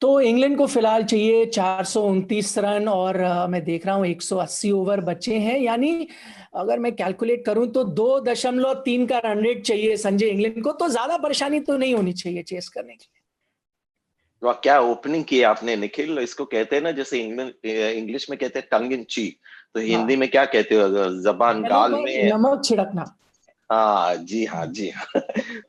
तो इंग्लैंड को फिलहाल चाहिए 429 रन और मैं देख रहा हूँ 180 ओवर बचे हैं, यानी अगर मैं कैलकुलेट करूं तो 2.3 का रन रेट चाहिए संजय इंग्लैंड को। तो ज्यादा परेशानी तो नहीं होनी चाहिए चेस करने के लिए। वाह, क्या ओपनिंग की आपने निखिल। इसको कहते हैं ना, जैसे इंग्लिश में कहते हैं टंग इन चीक, तो हिंदी हाँ, में क्या कहते हो, अगर जबान गलों गाल पर में। नमक छिड़कना। हाँ जी, हाँ जी, हाँ।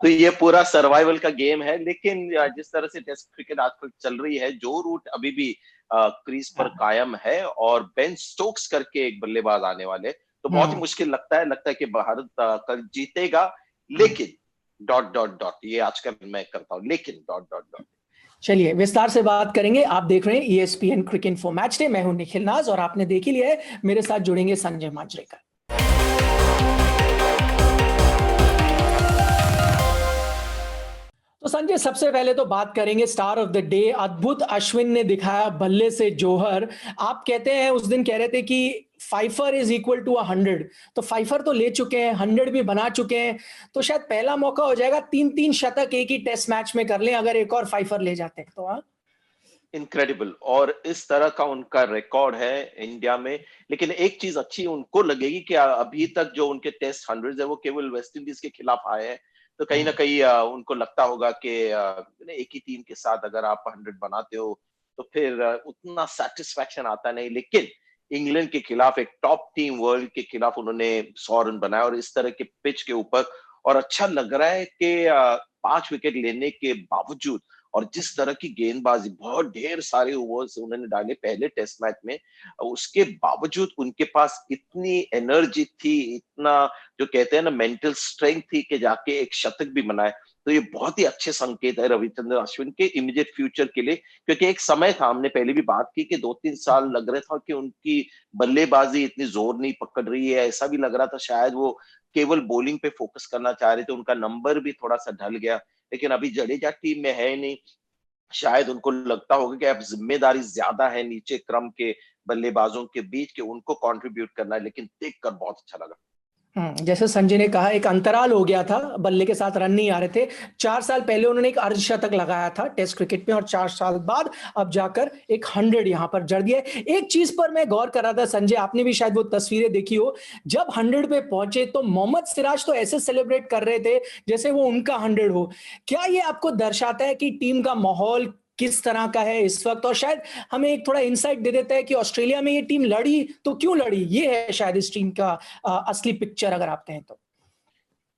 तो ये पूरा सर्वाइवल का गेम है, लेकिन जिस तरह से टेस्ट क्रिकेट आजकल चल रही है, जो रूट अभी भी क्रीज पर हाँ। कायम है, और बेन स्टोक्स करके एक बल्लेबाज आने वाले, तो बहुत ही हम्म। मुश्किल लगता है कि भारत कल जीतेगा। हम्म। लेकिन डॉट डॉट डॉट, ये आजकल मैं करता हूँ, लेकिन डॉट डॉट डॉट। चलिए विस्तार से बात करेंगे। आप देख रहे हैं ESPN cricket info match day. मैं हूं निखिल नाज और आपने देख ही लिया है, मेरे साथ जुड़ेंगे संजय मांजरेकर। तो संजय, सबसे पहले तो बात करेंगे स्टार ऑफ द डे। अद्भुत अश्विन ने दिखाया बल्ले से जोहर। आप कहते हैं, उस दिन कह रहे थे कि फाइफर इज इक्वल टू 100, तो फाइफर तो ले चुके हैं, 100 भी बना चुके हैं। तो शायद पहला मौका हो जाएगा, 3-3 शतक एक ही टेस्ट मैच में कर लें अगर एक और फाइफर ले जाते हैं तो। हाँ। इनक्रेडिबल, और इस तरह का उनका रिकॉर्ड है इंडिया में। लेकिन एक चीज अच्छी उनको लगेगी कि अभी तक जो उनके टेस्ट हंड्रेड है वो केवल वेस्ट इंडीज के खिलाफ आए हैं। तो कहीं ना कहीं उनको लगता होगा कि एक ही टीम के साथ अगर आप 100 बनाते हो तो फिर उतना सेटिस्फैक्शन आता नहीं। लेकिन इंग्लैंड के खिलाफ, एक टॉप टीम वर्ल्ड के खिलाफ, उन्होंने 100 रन बनाया, और इस तरह के पिच के ऊपर। और अच्छा लग रहा है कि 5 विकेट लेने के बावजूद, और जिस तरह की गेंदबाजी, बहुत ढेर सारे ओवर्स उन्होंने डाले पहले टेस्ट मैच में, उसके बावजूद उनके पास इतनी एनर्जी थी, इतना जो कहते हैं ना मेंटल स्ट्रेंथ थी, कि जाके एक शतक भी बनाए। तो ये बहुत ही अच्छे संकेत है रविचंद्र अश्विन के इमीडिएट फ्यूचर के लिए। क्योंकि एक समय था, हमने पहले भी बात की, कि 2-3 साल लग रहा था कि उनकी बल्लेबाजी इतनी जोर नहीं पकड़ रही है, ऐसा भी लग रहा था शायद वो केवल बॉलिंग पे फोकस करना चाह रहे थे, उनका नंबर भी थोड़ा सा ढल गया। लेकिन अभी जडेजा टीम में है नहीं, शायद उनको लगता होगा कि अब जिम्मेदारी ज्यादा है नीचे क्रम के बल्लेबाजों के बीच, के उनको कंट्रीब्यूट करना है। लेकिन देखकर बहुत अच्छा लगा। जैसे संजय ने कहा, एक अंतराल हो गया था, बल्ले के साथ रन नहीं आ रहे थे। 4 साल पहले उन्होंने एक अर्धशतक लगाया था टेस्ट क्रिकेट में, और 4 साल बाद अब जाकर एक 100 यहां पर जड़ दिया। एक चीज पर मैं गौर कर रहा था संजय, आपने भी शायद वो तस्वीरें देखी हो, जब 100 पे पहुंचे तो मोहम्मद सिराज तो ऐसे सेलिब्रेट कर रहे थे जैसे वो उनका 100 हो। क्या ये आपको दर्शाता है कि टीम का माहौल किस तरह का है इस वक्त? और शायद हमें एक थोड़ा इंसाइट दे देता है कि ऑस्ट्रेलिया में ये टीम लड़ी तो क्यों लड़ी। ये है शायद इस टीम का असली पिक्चर, अगर आप कहें तो।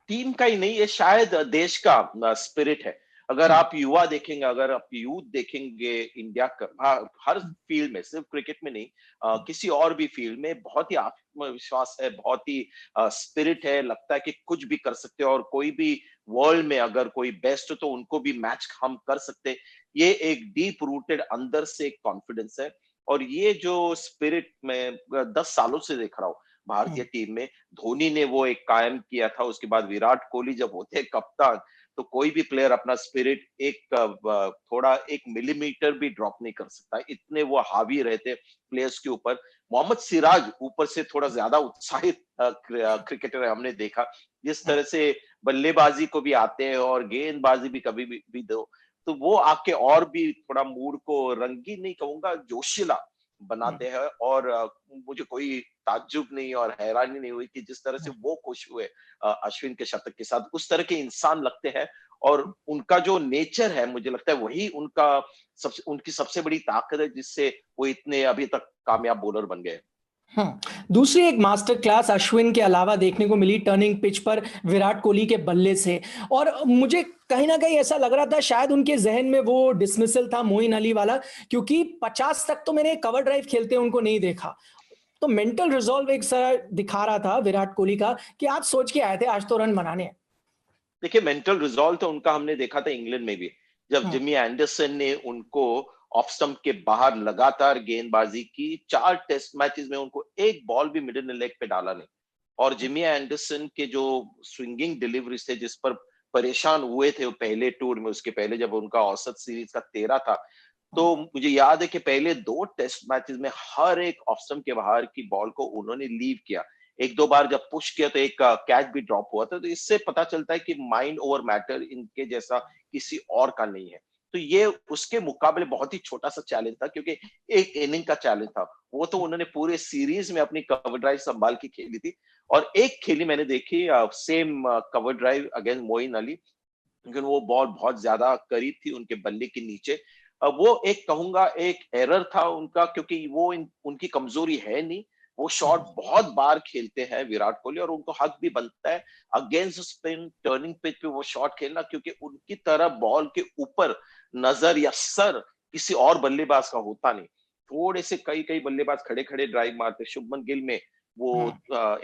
टीम का ही नहीं, ये शायद देश का स्पिरिट है। अगर हम्म। आप युवा देखेंगे, अगर आप यूथ देखेंगे इंडिया का, हर फील्ड में, सिर्फ क्रिकेट में नहीं, किसी और भी फील्ड में बहुत ही आत्मविश्वास है, बहुत ही स्पिरिट है। लगता है कि कुछ भी कर सकते हो, और कोई भी वर्ल्ड में अगर कोई बेस्ट हो तो उनको भी मैच हम कर सकते। ये एक डीप रूटेड अंदर से एक कॉन्फिडेंस है। और ये जो स्पिरिट में 10 सालों से देख रहा हूँ भारतीय हम्म। टीम में, धोनी ने वो एक कायम किया था। उसके बाद विराट कोहली जब होते हैं कप्तान, तो कोई भी प्लेयर अपना स्पिरिट थोड़ा 1 मिलीमीटर भी ड्रॉप नहीं कर सकता, इतने वो हावी रहते प्लेयर्स के ऊपर। मोहम्मद सिराज ऊपर से थोड़ा ज्यादा उत्साहित क्रिकेटर है, हमने देखा जिस तरह से बल्लेबाजी को भी आते हैं और गेंदबाजी भी कभी भी दो, तो वो आके और भी थोड़ा मूड को रंगीन नहीं कहूंगा, जोशीला हम्म। बनाते हैं। और मुझे कोई ताज्जुब नहीं और हैरानी नहीं हुई कि जिस तरह से वो खुश हुए अश्विन के शतक के साथ, उस तरह के इंसान लगते हैं। और उनका जो नेचर है, मुझे लगता है वही उनकी सबसे बड़ी ताकत है, जिससे वो इतने अभी तक कामयाब बॉलर बन गए। दूसरी एक मास्टर क्लास अश्विन के अलावा देखने को मिली टर्निंग पिच पर विराट कोहली के बल्ले से। और मुझे कहीं ना कहीं ऐसा लग रहा था शायद उनके जहन में वो डिसमिसल था मोइन अली वाला, क्योंकि 50 तक तो मैंने कवर ड्राइव खेलते उनको नहीं देखा। तो मेंटल रिजॉल्व एक सारा दिखा रहा था विराट कोहली का, कि आज सोच के आए थे आज तो रन बनाने हैं। देखिए, मेंटल रिजॉल्व तो उनका हमने देखा था इंग्लैंड में भी, जब हम्म। जिमी एंडरसन ने उनको ऑफ स्टंप के बाहर लगातार गेंदबाजी की। 4 टेस्ट मैचेस में उनको एक बॉल भी मिडिल लेग पे डाला नहीं। और जिमी एंडरसन के जो स्विंगिंग डिलीवरीज थे, जिस पर परेशान हुए थे वो पहले टूर में, उसके पहले जब उनका औसत सीरीज का 13 था, तो मुझे याद है कि पहले 2 टेस्ट मैचेस में हर एक ऑफ स्टंप के बाहर की बॉल को उन्होंने लीव किया। 1-2 बार जब पुश किया तो एक कैच भी ड्रॉप हुआ था। तो इससे पता चलता है कि माइंड ओवर मैटर इनके जैसा किसी और का नहीं है। तो ये उसके मुकाबले बहुत ही छोटा सा चैलेंज था, क्योंकि एक इनिंग का चैलेंज था। वो तो उन्होंने पूरे सीरीज में अपनी कवर ड्राइव संभाल के खेली थी, और एक खेली मैंने देखी same cover drive against Moin Ali, लेकिन वो बॉल बहुत ज्यादा करीब थी उनके बल्ले के नीचे। वो एक कहूंगा एक एरर था उनका, क्योंकि वो उनकी कमजोरी है नहीं। वो शॉट बहुत बार खेलते हैं विराट कोहली, और उनको हक भी बनता है अगेंस्ट स्पिन टर्निंग पिच पे वो शॉट खेलना, क्योंकि उनकी तरह बॉल के ऊपर नजर या सर किसी और बल्लेबाज का होता नहीं। थोड़े से कई कई बल्लेबाज खड़े खड़े ड्राइव मारते, शुभमन गिल में वो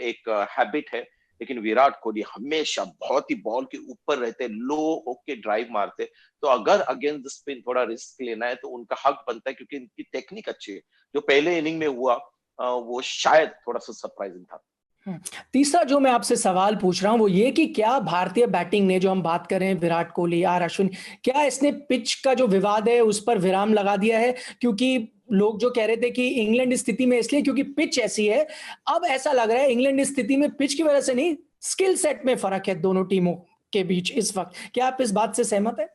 एक हैबिट है, लेकिन विराट कोहली हमेशा बहुत ही बॉल के ऊपर रहते, लो होके ड्राइव मारते। तो अगर अगेंस्ट स्पिन थोड़ा रिस्क लेना है तो उनका हक बनता है, क्योंकि इनकी टेक्निक अच्छी है। जो पहले इनिंग में हुआ वो शायद थोड़ा सा सरप्राइजिंग था। तीसरा जो मैं आपसे सवाल पूछ रहा हूं वो ये कि क्या भारतीय बैटिंग ने, जो हम बात कर रहे हैं विराट कोहली, आर अश्विन, क्या इसने पिच का जो विवाद है उस पर विराम लगा दिया है? क्योंकि लोग जो कह रहे थे कि इंग्लैंड इस स्थिति में इसलिए क्योंकि पिच ऐसी है, अब ऐसा लग रहा है इंग्लैंड इस स्थिति में पिच की वजह से नहीं, स्किल सेट में फर्क है दोनों टीमों के बीच इस वक्त। क्या आप इस बात से सहमत है?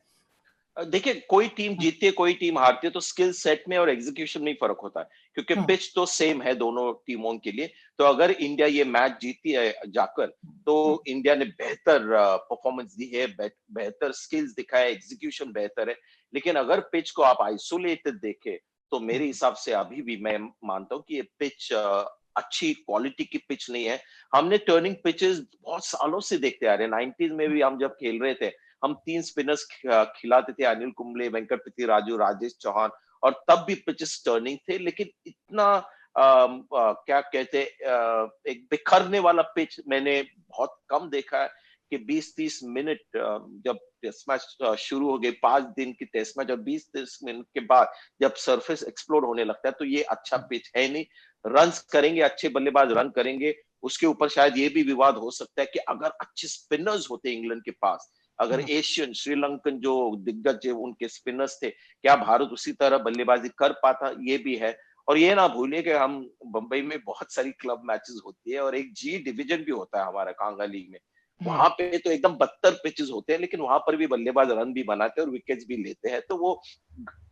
देखिए, कोई टीम जीतती है कोई टीम हारती है, तो स्किल सेट में और एग्जीक्यूशन में ही फर्क होता है, क्योंकि पिच तो सेम है दोनों टीमों के लिए। तो अगर इंडिया ये मैच जीती है जाकर, तो इंडिया ने बेहतर परफॉर्मेंस दी है, बेहतर स्किल्स दिखाया, एग्जीक्यूशन बेहतर है। लेकिन अगर पिच को आप आइसोलेटेड देखें, तो मेरे हिसाब से अभी भी मैं मानता हूं कि ये पिच अच्छी क्वालिटी की पिच नहीं है। हमने टर्निंग पिचेस बहुत सालों से देखते आ रहे हैं। 90s में भी हम जब खेल रहे थे, हम 3 स्पिनर्स खिलाते थे, अनिल कुंबले, वेंकट पृथ्वीराजू, राजेश चौहान, और तब भी पिचेस टर्निंग थे। लेकिन इतना क्या कहते एक बिखरने वाला पिच मैंने बहुत कम देखा है, कि 20-30 मिनट जब टेस्ट मैच शुरू हो गए, 5 दिन की टेस्ट मैच, और 20-30 मिनट के बाद जब सरफेस एक्सप्लोड होने लगता है, तो ये अच्छा पिच है नहीं। रन्स करेंगे, अच्छे बल्लेबाज रन करेंगे, उसके ऊपर शायद ये भी विवाद हो सकता है कि अगर अच्छे स्पिनर्स होते इंग्लैंड के पास, अगर एशियन श्रीलंकन जो दिग्गज उनके स्पिनर्स थे, क्या भारत उसी तरह बल्लेबाजी कर पाता, ये भी है। और ये ना भूलिए कि हम बंबई में बहुत सारी क्लब मैचेस होती है, और एक जी डिवीजन भी होता है हमारा कांगा लीग में। वहां पे तो एकदम बदतर पिचेस होते हैं, लेकिन वहां पर भी बल्लेबाज रन भी बनाते हैं और विकेट्स भी लेते हैं। तो वो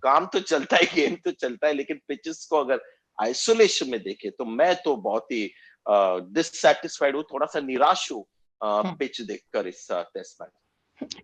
काम तो चलता है, गेम तो चलता है, लेकिन पिचेस को अगर आइसोलेशन में देखे तो मैं तो बहुत ही डिससेटिस्फाइड हूँ, थोड़ा सा निराश हूँ पिच देखकर इस टेस्ट मैच।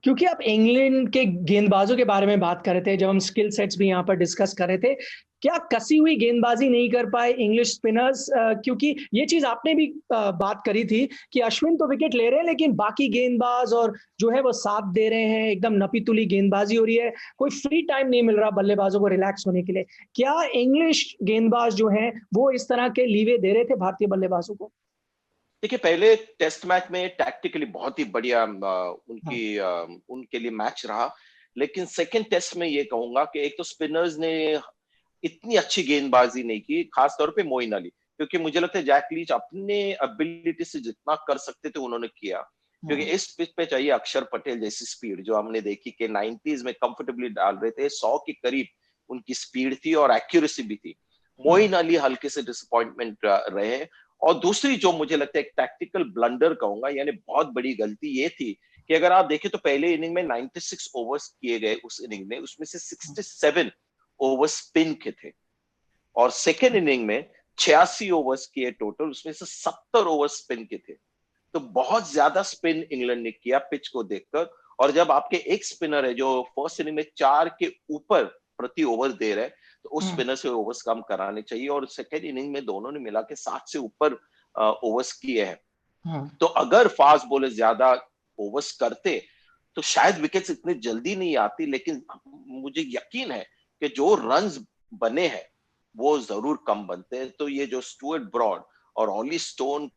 क्योंकि आप इंग्लैंड के गेंदबाजों के बारे में बात कर रहे थे, जब हम स्किल सेट्स भी यहाँ पर डिस्कस कर रहे थे, क्या कसी हुई गेंदबाजी नहीं कर पाए इंग्लिश स्पिनर्स? क्योंकि ये चीज आपने भी बात करी थी कि अश्विन तो विकेट ले रहे हैं, लेकिन बाकी गेंदबाज और जो है वो साथ दे रहे हैं, एकदम नपी तुली गेंदबाजी हो रही है, कोई फ्री टाइम नहीं मिल रहा बल्लेबाजों को रिलैक्स होने के लिए। क्या इंग्लिश गेंदबाज जो हैं वो इस तरह के लीवे दे रहे थे भारतीय बल्लेबाजों को? देखिए, पहले टेस्ट मैच में टैक्टिकली बहुत ही बढ़िया उनके लिए मैच रहा, लेकिन सेकंड टेस्ट में ये कहूंगा कि एक तो स्पिनर्स ने इतनी अच्छी गेंदबाजी नहीं की, खासतौर पे मोइन अली, क्योंकि मुझे लगता है जैक लीच अपने एबिलिटी से जितना कर सकते थे उन्होंने किया। क्योंकि इस पिच पे चाहिए अक्षर पटेल जैसी स्पीड, जो हमने देखी कि 90s में कंफर्टेबली डाल रहे थे, 100 के करीब उनकी स्पीड थी और एक्यूरेसी भी थी। मोइन अली हल्के से डिसअपॉइंटमेंट रहे। और दूसरी जो मुझे लगता है एक टैक्टिकल ब्लंडर कहूंगा, यानी बहुत बड़ी गलती ये थी कि अगर आप देखें तो पहले इनिंग में 96 ओवर्स किए गए, उस इनिंग में उसमें से 67 ओवर स्पिन के थे, और सेकेंड इनिंग में 86 ओवर्स किए टोटल, उसमें से 70 ओवर स्पिन के थे। तो बहुत ज्यादा स्पिन इंग्लैंड ने किया पिच को देखकर। और जब आपके एक स्पिनर है जो फर्स्ट इनिंग में 4 के ऊपर प्रति ओवर दे रहे हैं, तो उस स्पिनर से ओवर्स कम कराने चाहिए। और सेकेंड इनिंग में दोनों ने मिला के 7 से ऊपर ओवर्स किए हैं। तो अगर फास्ट बॉलर ज्यादा ओवर्स करते तो शायद विकेट्स इतनी जल्दी नहीं आती, लेकिन मुझे यकीन है कि जो रन्स बने हैं वो जरूर कम बनते हैं। तो ये जो स्टुअर्ट ब्रॉड और ऑली स्टोन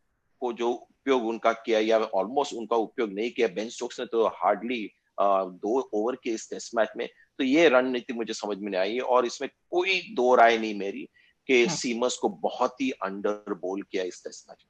को जो उपयोग उनका किया, या ऑलमोस्ट उनका उपयोग नहीं किया, बेन स्टोक्स ने तो हार्डली 2 ओवर के इस टेस्ट मैच में, तो ये रणनीति मुझे समझ में नहीं आई। और इसमें कोई दो राय नहीं मेरी कि सीमर्स को बहुत ही अंडर बोल किया इस टेस्ट मैच।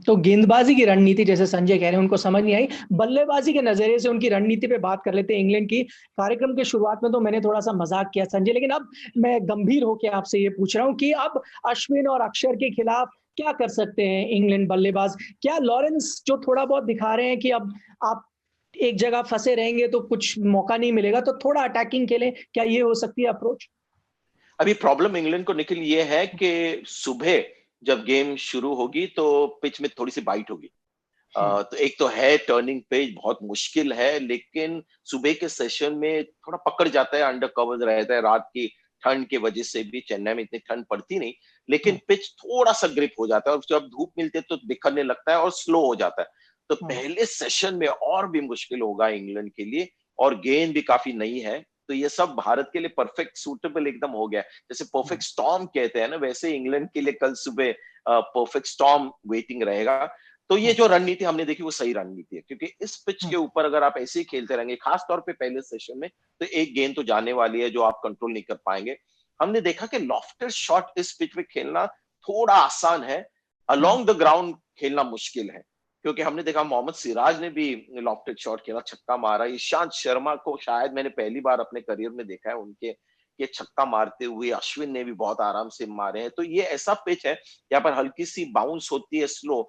तो गेंदबाजी की रणनीति, जैसे संजय कह रहे हैं, उनको समझ नहीं आई। बल्लेबाजी के नजरिए से उनकी रणनीति पे बात कर लेते हैं इंग्लैंड की। कार्यक्रम के शुरुआत में तो मैंने थोड़ा सा मजाक किया संजय, लेकिन अब मैं गंभीर होकर आपसे ये पूछ रहा हूं कि अब अश्विन और अक्षर के खिलाफ क्या कर सकते हैं इंग्लैंड बल्लेबाज? क्या लॉरेंस जो थोड़ा बहुत दिखा रहे हैं कि अब आप एक जगह फंसे रहेंगे तो कुछ मौका नहीं मिलेगा, तो थोड़ा अटैकिंग खेलें, क्या ये हो सकती है अप्रोच? अभी प्रॉब्लम इंग्लैंड को निखिल ये है कि सुबह जब गेम शुरू होगी तो पिच में थोड़ी सी बाइट होगी। तो एक तो है टर्निंग पेज बहुत मुश्किल है, लेकिन सुबह के सेशन में थोड़ा पकड़ जाता है, अंडर कवर रहता है, रात की ठंड की वजह से भी चेन्नई में इतनी ठंड पड़ती नहीं, लेकिन पिच थोड़ा सा ग्रिप हो जाता है और जब धूप मिलती है तो बिखरने लगता है और स्लो हो जाता है। तो पहले सेशन में और भी मुश्किल होगा इंग्लैंड के लिए, और गेंद भी काफी नई है, तो ये सब भारत के लिए परफेक्ट सूटेबल एकदम हो गया। जैसे परफेक्ट स्टॉर्म कहते हैं ना, वैसे इंग्लैंड के लिए कल सुबह परफेक्ट स्टॉर्म वेटिंग रहेगा। तो ये जो रणनीति हमने देखी वो सही रणनीति है, क्योंकि इस पिच के ऊपर अगर आप ऐसे ही खेलते रहेंगे, खास तौर पे पहले सेशन में, तो एक गेंद तो जाने वाली है जो आप कंट्रोल नहीं कर पाएंगे। हमने देखा कि लॉफ्टेड शॉट इस पिच में खेलना थोड़ा आसान है, अलोंग द ग्राउंड खेलना मुश्किल है, क्योंकि हमने देखा मोहम्मद सिराज ने भी लॉफ्टेड शॉट खेला, छक्का मारा। ईशांत शर्मा को शायद मैंने पहली बार अपने करियर में देखा है उनके ये छक्का मारते हुए, अश्विन ने भी बहुत आराम से मारे हैं। तो ये ऐसा पिच है यहाँ पर हल्की सी बाउंस होती है स्लो,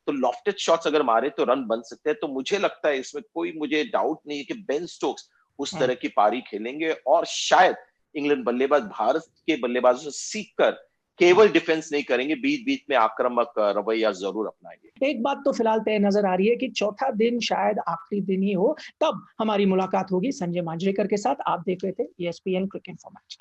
तो लॉफ्टेड शॉट्स अगर मारे तो रन बन सकते हैं। तो मुझे लगता है इसमें कोई मुझे डाउट नहीं है कि बेन स्टोक्स उस तरह की पारी खेलेंगे, और शायद इंग्लैंड बल्लेबाज भारत के बल्लेबाजों से सीखकर केवल डिफेंस नहीं करेंगे, बीच बीच में आक्रामक रवैया जरूर अपनाएंगे। एक बात तो फिलहाल तय नजर आ रही है कि चौथा दिन शायद आखिरी दिन ही हो, तब हमारी मुलाकात होगी संजय मांजरेकर के साथ। आप देख रहे थे ESPN क्रिकेट फॉर मैच।